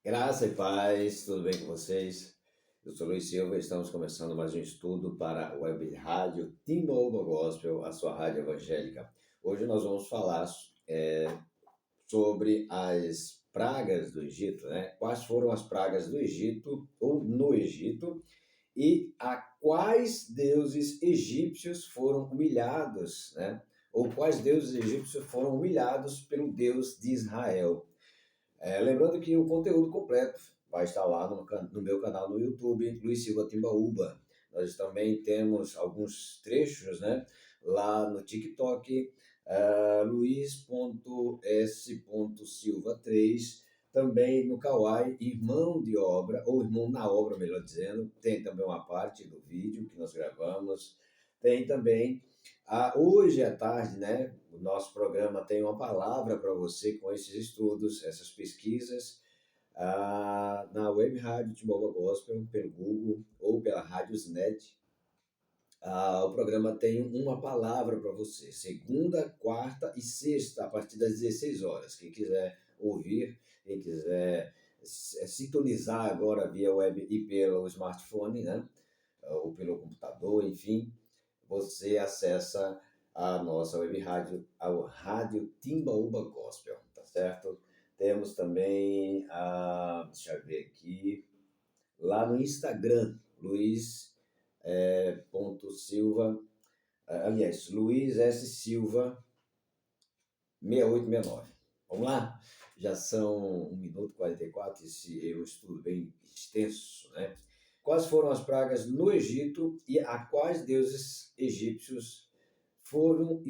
Graça e paz, tudo bem com vocês? Eu sou Luiz Silva e estamos começando mais um estudo para a Web Rádio Timbaúba Gospel, a sua rádio evangélica. Hoje nós vamos falar sobre as pragas do Egito, né? Quais foram as pragas do Egito ou no Egito e a quais deuses egípcios foram humilhados, né? Ou quais deuses egípcios foram humilhados pelo Deus de Israel. Lembrando que o conteúdo completo vai estar lá no meu canal no YouTube, Luiz Silva Timbaúba. Nós também temos alguns trechos, né, lá no TikTok, luiz.s.silva3, também no Kawai, Irmão de Obra, ou Irmão na Obra, melhor dizendo, tem também uma parte do vídeo que nós gravamos, tem também hoje à tarde, né, o nosso programa tem uma palavra para você com esses estudos, essas pesquisas, na Web Rádio Timbaúba Gospel, pelo Google ou pela Radiosnet. O programa tem uma palavra para você, segunda, quarta e sexta, a partir das 16 horas. Quem quiser ouvir, quem quiser sintonizar agora via web e pelo smartphone, né, ou pelo computador, enfim, você acessa a nossa web rádio, a Rádio Timbaúba Gospel, tá certo? Temos também, deixa eu ver aqui, lá no Instagram, Luiz ponto Silva, aliás, Luiz S. Silva 6869. Vamos lá? Já são 1 minuto e 44, esse é um estudo bem extenso, né? Quais foram as pragas no Egito e a quais deuses egípcios foram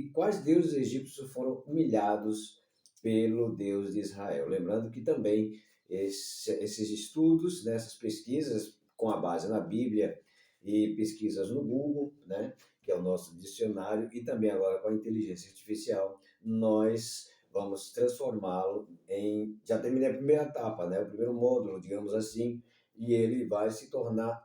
humilhados pelo Deus de Israel? Lembrando que também esses estudos, né, essas pesquisas com a base na Bíblia e pesquisas no Google, né, que é o nosso dicionário, e também agora com a inteligência artificial, nós vamos transformá-lo em... Já terminei a primeira etapa, né, o primeiro módulo, digamos assim, e ele vai se tornar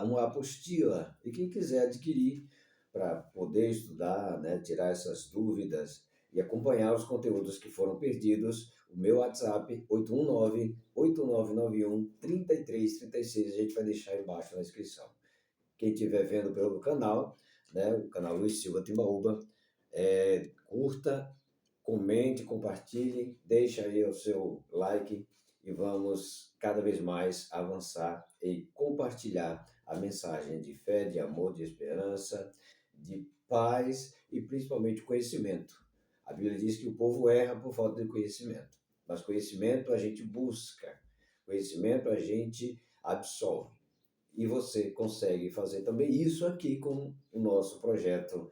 uma apostila. E quem quiser adquirir para poder estudar, né, tirar essas dúvidas e acompanhar os conteúdos que foram perdidos, o meu WhatsApp 819-8991-3336, a gente vai deixar embaixo na descrição. Quem estiver vendo pelo canal, né, o canal Luiz Silva Timbaúba, curta, comente, compartilhe, deixa aí o seu like e vamos cada vez mais avançar e compartilhar a mensagem de fé, de amor, de esperança, de paz e principalmente conhecimento. A Bíblia diz que o povo erra por falta de conhecimento, mas conhecimento a gente busca, conhecimento a gente absorve. E você consegue fazer também isso aqui com o nosso projeto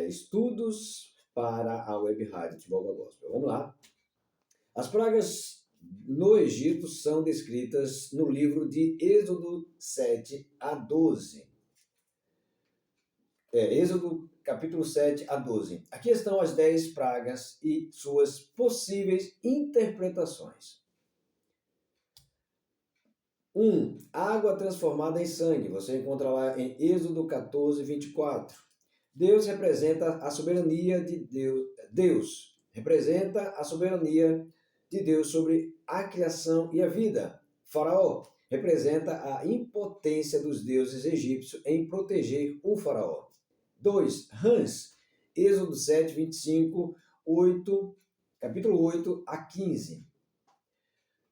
Estudos para a Web Rádio Timbaúba Gospel. Vamos lá. As pragas no Egito são descritas no livro de Êxodo 7 a 12. Êxodo capítulo 7 a 12. Aqui estão as 10 pragas e suas possíveis interpretações. 1. Água transformada em sangue. Você encontra lá em Êxodo 14, 24. Deus representa a soberania de Deus. Deus representa a soberania de Deus sobre a criação e a vida. Faraó representa a impotência dos deuses egípcios em proteger o faraó. 2. Rãs, Êxodo 7, 25, 8, capítulo 8 a 15.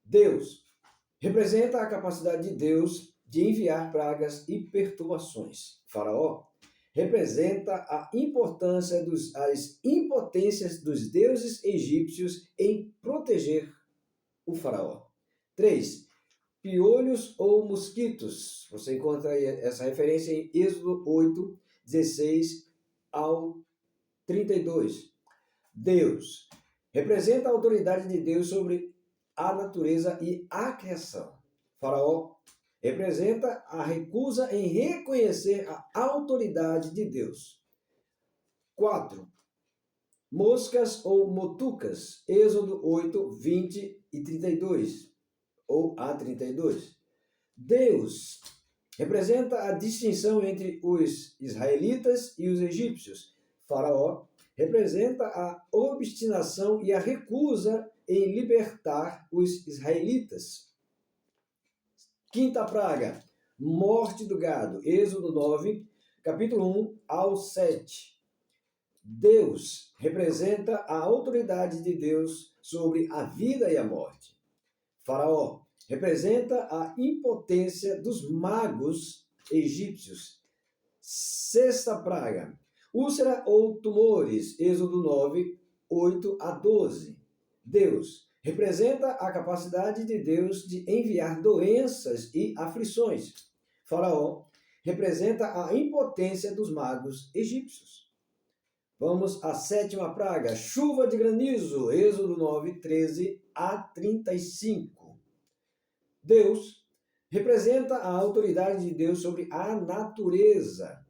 Deus representa a capacidade de Deus de enviar pragas e perturbações. Faraó representa as impotências dos deuses egípcios em proteger o faraó. 3. Piolhos ou mosquitos. Você encontra aí essa referência em Êxodo 8, 16 ao 32. Deus representa a autoridade de Deus sobre a natureza e a criação. Faraó representa a recusa em reconhecer a autoridade de Deus. 4. Moscas ou motucas, Êxodo 8, 20 e 32, ou a 32. Deus representa a distinção entre os israelitas e os egípcios. Faraó representa a obstinação e a recusa em libertar os israelitas. Quinta praga, morte do gado. Êxodo 9, capítulo 1 ao 7. Deus representa a autoridade de Deus sobre a vida e a morte. Faraó representa a impotência dos magos egípcios. Sexta praga, úlcera ou tumores. Êxodo 9, 8 a 12. Deus representa a capacidade de Deus de enviar doenças e aflições. Faraó representa a impotência dos magos egípcios. Vamos à sétima praga, chuva de granizo, Êxodo 9, 13 a 35. Deus representa a autoridade de Deus sobre a natureza.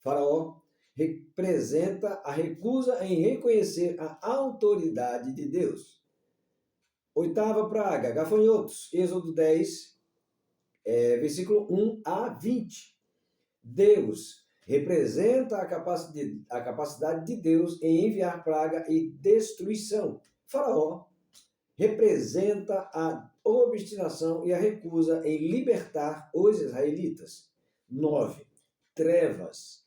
Faraó representa a recusa em reconhecer a autoridade de Deus. Oitava praga, gafanhotos, Êxodo 10, versículo 1 a 20. Deus representa a capacidade de Deus em enviar praga e destruição. Faraó representa a obstinação e a recusa em libertar os israelitas. 9. Trevas.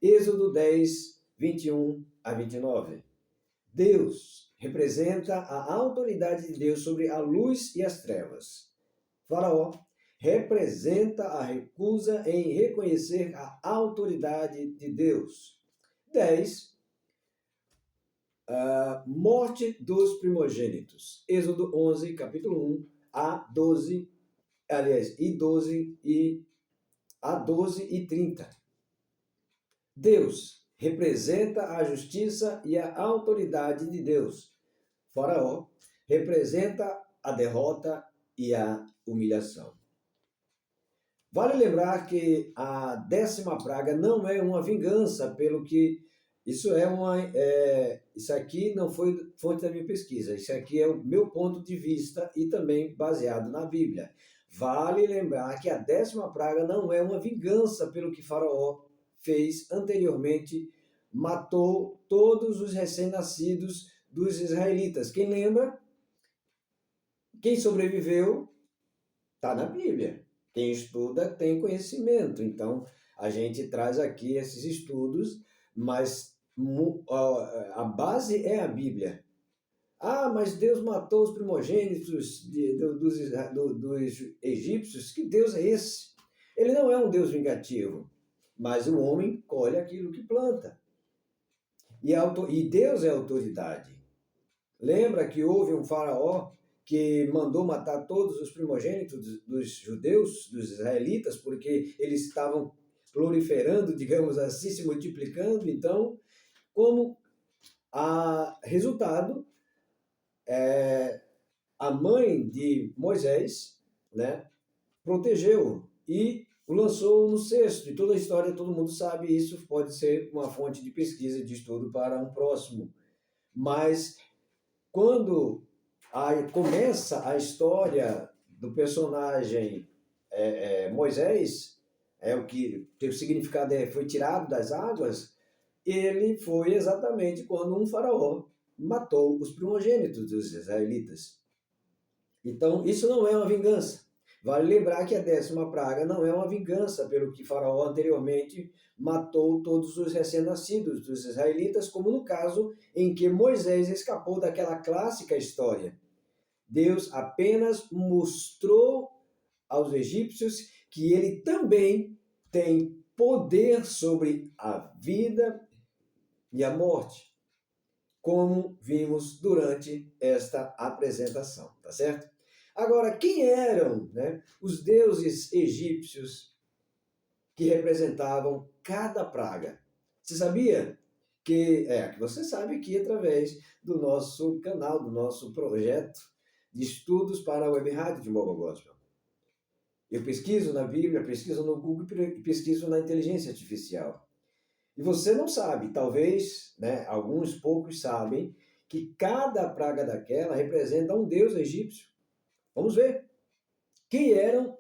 Êxodo 10, 21 a 29. Deus representa a autoridade de Deus sobre a luz e as trevas. Faraó representa a recusa em reconhecer a autoridade de Deus. 10. Morte dos primogênitos. Êxodo 11, capítulo 1 a 12, aliás, a 12 e 30. Deus representa a justiça e a autoridade de Deus. Faraó representa a derrota e a humilhação. Vale lembrar que a 10ª praga não é uma vingança, pelo que isso aqui não foi fonte da minha pesquisa, isso aqui é o meu ponto de vista e também baseado na Bíblia. Vale lembrar que a 10ª praga não é uma vingança pelo que Faraó fez anteriormente, matou todos os recém-nascidos dos israelitas. Quem lembra? Quem sobreviveu está na Bíblia. Quem estuda tem conhecimento. Então, a gente traz aqui esses estudos, mas a base é a Bíblia. Ah, mas Deus matou os primogênitos dos egípcios. Que Deus é esse? Ele não é um Deus vingativo, mas o homem colhe aquilo que planta. E Deus é autoridade. Lembra que houve um faraó que mandou matar todos os primogênitos dos judeus, dos israelitas, porque eles estavam proliferando, digamos assim, se multiplicando. Então, como resultado, a mãe de Moisés, né, protegeu-o e o lançou no cesto. E toda a história, todo mundo sabe, isso pode ser uma fonte de pesquisa e de estudo para um próximo. Mas quando começa a história do personagem Moisés, o que tem o significado foi tirado das águas, ele foi exatamente quando um faraó matou os primogênitos dos israelitas. Então, isso não é uma vingança. Vale lembrar que a 10ª praga não é uma vingança pelo que Faraó anteriormente matou todos os recém-nascidos dos israelitas, como no caso em que Moisés escapou daquela clássica história. Deus apenas mostrou aos egípcios que ele também tem poder sobre a vida e a morte, como vimos durante esta apresentação, tá certo? Agora, quem eram, né, os deuses egípcios que representavam cada praga? Você sabia que você sabe que através do nosso canal, do nosso projeto de estudos para a Web Rádio de Moba Gospel. Eu pesquiso na Bíblia, pesquiso no Google e pesquiso na inteligência artificial. E você não sabe, talvez, né, alguns poucos sabem, que cada praga daquela representa um deus egípcio. Vamos ver. Quem eram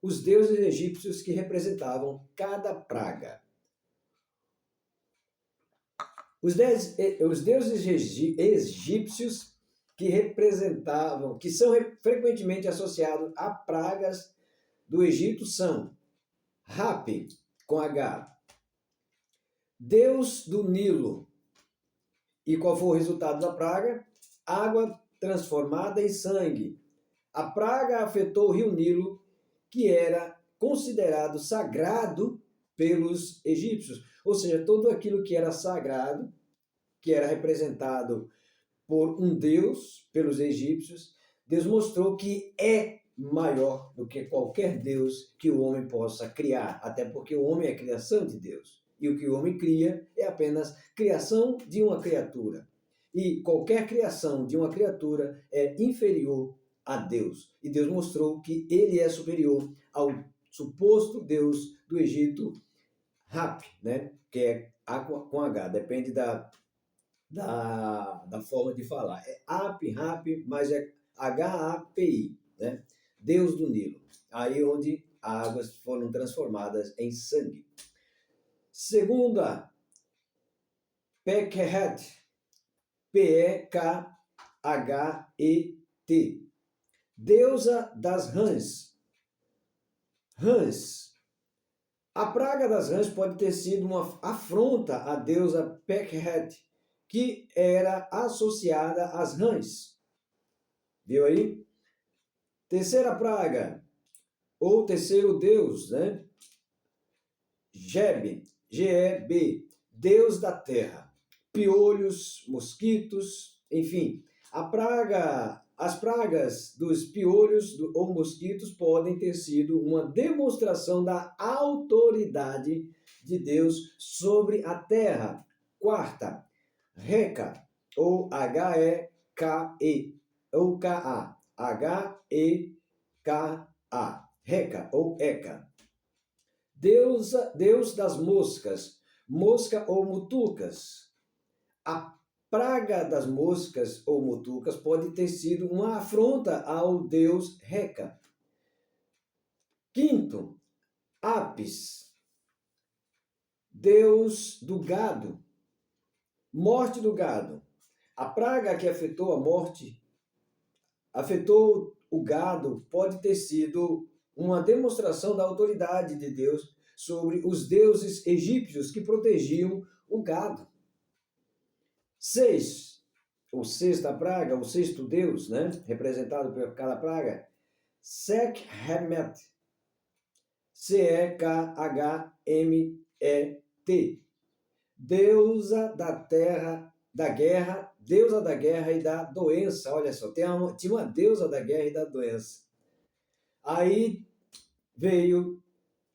os deuses egípcios que representavam cada praga? Os deuses egípcios que representavam, que são frequentemente associados a pragas do Egito são Hapi, com H, Deus do Nilo. E qual foi o resultado da praga? Água transformada em sangue. A praga afetou o rio Nilo, que era considerado sagrado pelos egípcios. Ou seja, tudo aquilo que era sagrado, que era representado por um Deus, pelos egípcios, Deus mostrou que é maior do que qualquer Deus que o homem possa criar, até porque o homem é a criação de Deus. E o que o homem cria é apenas criação de uma criatura. E qualquer criação de uma criatura é inferior a Deus. E Deus mostrou que ele é superior ao suposto Deus do Egito, Hapi, né? Que é água com H, depende da forma de falar. É Hapi, mas é Hapi, né? Deus do Nilo. Aí onde as águas foram transformadas em sangue. Segunda, Pekhet, Pekhet, deusa das rãs. Rãs. A praga das rãs pode ter sido uma afronta à deusa Pekhet, que era associada às rãs. Viu aí? Terceira praga, ou terceiro deus, né? Geb, Geb, deus da terra. Piolhos, mosquitos, enfim. As pragas dos piolhos ou mosquitos podem ter sido uma demonstração da autoridade de Deus sobre a terra. Quarta, Reca, ou H-E-K-E, ou K-A, H-E-K-A, Reca, ou Eca. Deus das moscas, mosca ou mutucas. A praga das moscas ou mutucas pode ter sido uma afronta ao deus Reca. Quinto, Apis, deus do gado. Morte do gado. A praga que afetou o gado, pode ter sido uma demonstração da autoridade de Deus sobre os deuses egípcios que protegiam o gado. 6. Sexta praga, o sexto deus, né? Representado por cada praga, Sekhmet, C-E-K-H-M-E-T, deusa da terra, da guerra, deusa da guerra e da doença. Olha só, tinha uma deusa da guerra e da doença. Aí veio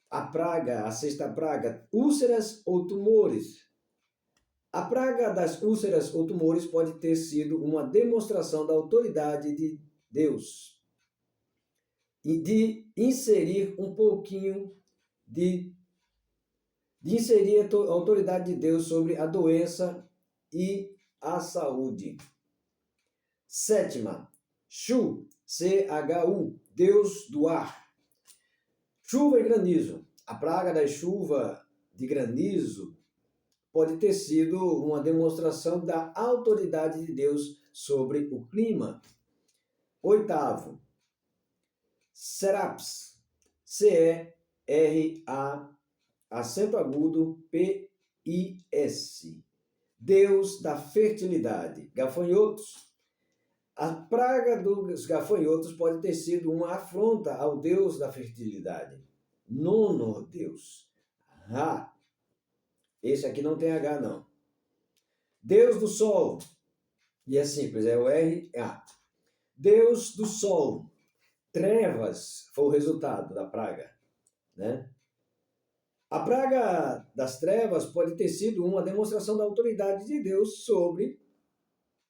a praga, a sexta praga, úlceras ou tumores. A praga das úlceras ou tumores pode ter sido uma demonstração da autoridade de Deus e de inserir um pouquinho de inserir a autoridade de Deus sobre a doença e a saúde. Sétima, Shu, C-H-U, Deus do ar. Chuva e granizo. A praga da chuva de granizo pode ter sido uma demonstração da autoridade de Deus sobre o clima. Oitavo, Seraps, C-E-R-A, acento agudo, P-I-S, Deus da fertilidade. Gafanhotos. A praga dos gafanhotos pode ter sido uma afronta ao Deus da fertilidade. Nono Deus, Ra. Esse aqui não tem H, não. Deus do Sol. E é simples, é o R-A. Deus do Sol. Trevas foi o resultado da praga, né? A praga das trevas pode ter sido uma demonstração da autoridade de Deus sobre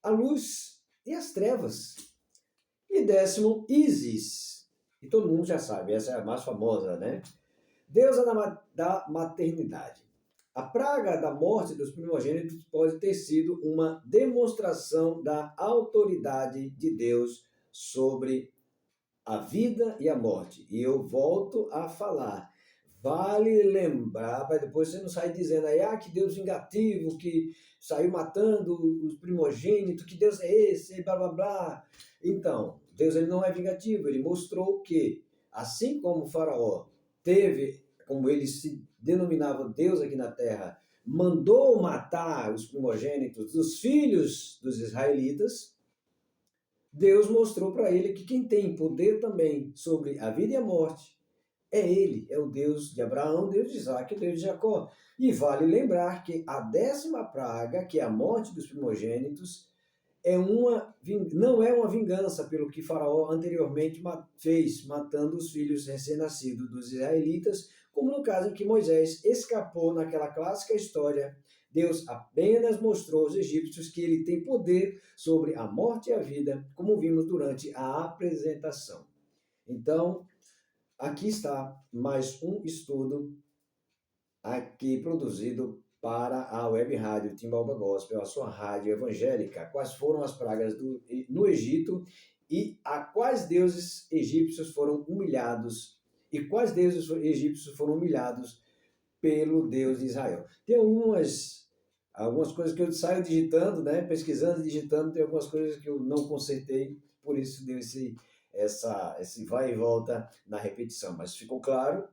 a luz e as trevas. E décimo, Ísis. E todo mundo já sabe, essa é a mais famosa, né? Deusa da maternidade. A praga da morte dos primogênitos pode ter sido uma demonstração da autoridade de Deus sobre a vida e a morte. E eu volto a falar, vale lembrar, para depois você não sair dizendo aí, que Deus vingativo, que saiu matando os primogênitos, que Deus é esse, blá blá blá. Então, Deus ele não é vingativo, ele mostrou que, assim como o Faraó teve, como ele se denominava Deus aqui na terra, mandou matar os primogênitos dos filhos dos israelitas, Deus mostrou para ele que quem tem poder também sobre a vida e a morte é ele, é o Deus de Abraão, Deus de Isaac, Deus de Jacó. E vale lembrar que a 10ª praga, que é a morte dos primogênitos, não é uma vingança pelo que Faraó anteriormente fez, matando os filhos recém-nascidos dos israelitas, como no caso em que Moisés escapou naquela clássica história. Deus apenas mostrou aos egípcios que ele tem poder sobre a morte e a vida, como vimos durante a apresentação. Então, aqui está mais um estudo aqui produzido para a Web Rádio Timbaúba Gospel, a sua rádio evangélica. Quais foram as pragas no Egito e a quais deuses egípcios foram humilhados e quais deuses egípcios foram humilhados pelo Deus de Israel. Tem algumas coisas que eu saio digitando, né, pesquisando, digitando, tem algumas coisas que eu não consertei, por isso deu esse vai e volta na repetição. Mas ficou claro,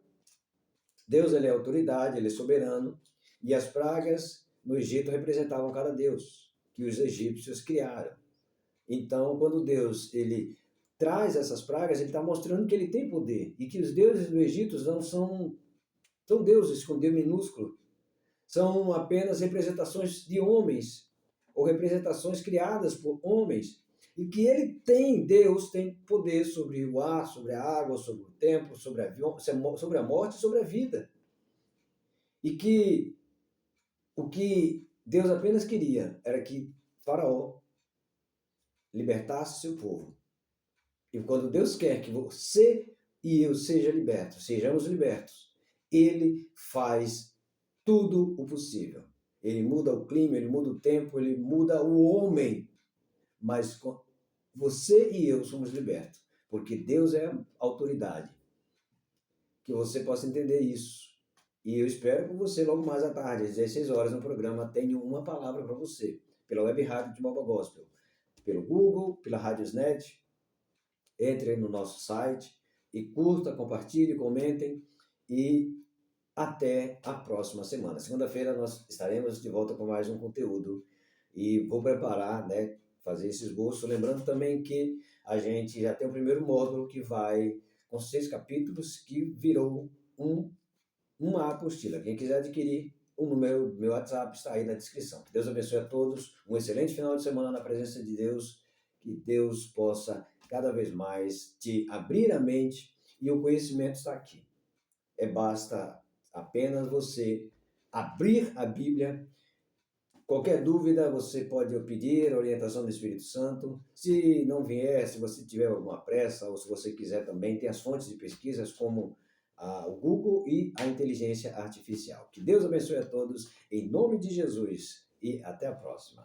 Deus ele é autoridade, ele é soberano, e as pragas no Egito representavam cada deus que os egípcios criaram. Então, quando Deus ele traz essas pragas, ele está mostrando que ele tem poder, e que os deuses do Egito não são deuses com D minúsculo, são apenas representações de homens, ou representações criadas por homens, e que Deus tem poder sobre o ar, sobre a água, sobre o tempo, sobre a morte e sobre a vida. E que o que Deus apenas queria era que Faraó libertasse seu povo. E quando Deus quer que você e eu sejamos libertos, ele faz tudo o possível. Ele muda o clima, ele muda o tempo, ele muda o homem. Mas você e eu somos libertos, porque Deus é a autoridade. Que você possa entender isso. E eu espero que você, logo mais à tarde, às 16 horas, no programa, tenha uma palavra para você, pela Web Rádio Timbaúba Gospel, pelo Google, pela Radiosnet. Entre no nosso site e curta, compartilhe, comentem e até a próxima semana. Segunda-feira nós estaremos de volta com mais um conteúdo e vou preparar, né, fazer esse esboço, lembrando também que a gente já tem o primeiro módulo que vai com 6 capítulos, que virou uma apostila. Quem quiser adquirir, o número do meu WhatsApp está aí na descrição. Que Deus abençoe a todos, um excelente final de semana na presença de Deus, que Deus possa cada vez mais te abrir a mente, e o conhecimento está aqui. Basta apenas você abrir a Bíblia. Qualquer dúvida, você pode pedir a orientação do Espírito Santo. Se não vier, se você tiver alguma pressa, ou se você quiser também, tem as fontes de pesquisas como o Google e a inteligência artificial. Que Deus abençoe a todos, em nome de Jesus, e até a próxima.